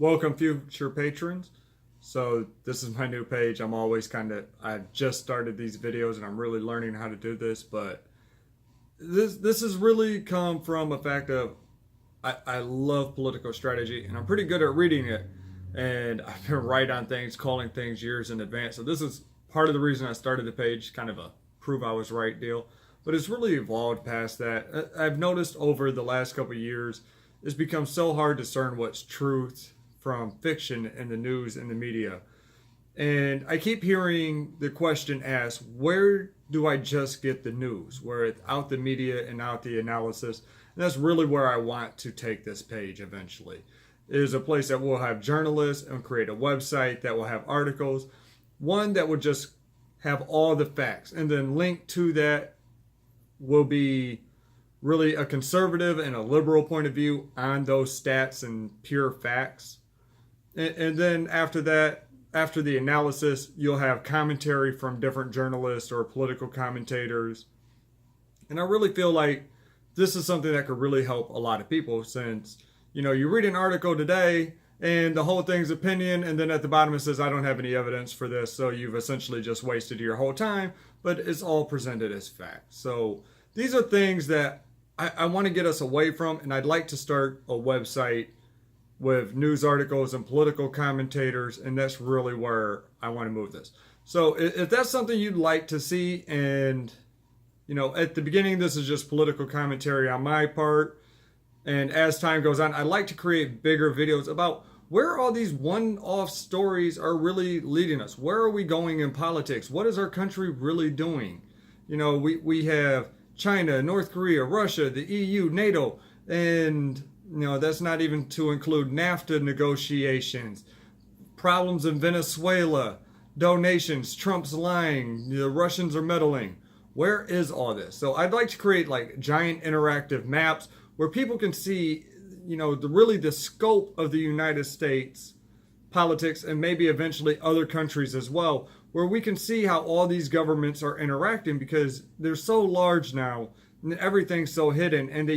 Welcome, future patrons. So this is my new page. I just started these videos and I'm really learning how to do this, but this has really come from a fact of I love political strategy and I'm pretty good at reading it. And I've been right on things, calling things years in advance. So this is part of the reason I started the page, kind of a prove I was right deal. But it's really evolved past that. I've noticed over the last couple of years, it's become so hard to discern what's truth from fiction in the news and the media. And I keep hearing the question asked, where do I just get the news? Where it's out the media and out the analysis. And that's really where I want to take this page eventually. It is a place that will have journalists and create a website that will have articles. One that will just have all the facts. And then linked to that will be really a conservative and a liberal point of view on those stats and pure facts. And then after that, after the analysis, you'll have commentary from different journalists or political commentators. And I really feel like this is something that could really help a lot of people since, you read an article today and the whole thing's opinion, and then at the bottom it says, I don't have any evidence for this, so you've essentially just wasted your whole time, but it's all presented as fact. So these are things that I want to get us away from, and I'd like to start a website with news articles and political commentators, and that's really where I want to move this. So if that's something you'd like to see, and at the beginning this is just political commentary on my part, and as time goes on, I'd like to create bigger videos about where all these one-off stories are really leading us. Where are we going in politics? What is our country really doing? We have China, North Korea, Russia, the EU, NATO, and that's not even to include NAFTA negotiations, problems in Venezuela, donations, Trump's lying, the Russians are meddling. Where is all this? So I'd like to create like giant interactive maps where people can see, the scope of the United States politics and maybe eventually other countries as well, where we can see how all these governments are interacting because they're so large now and everything's so hidden, and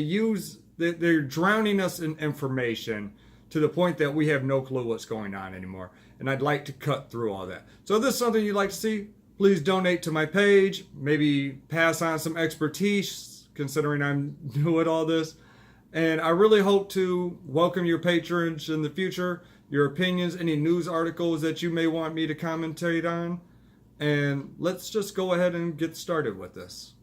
they're drowning us in information to the point that we have no clue what's going on anymore. And I'd like to cut through all that. So if this is something you'd like to see, please donate to my page, maybe pass on some expertise considering I'm new at all this. And I really hope to welcome your patronage in the future, your opinions, any news articles that you may want me to commentate on. And let's just go ahead and get started with this.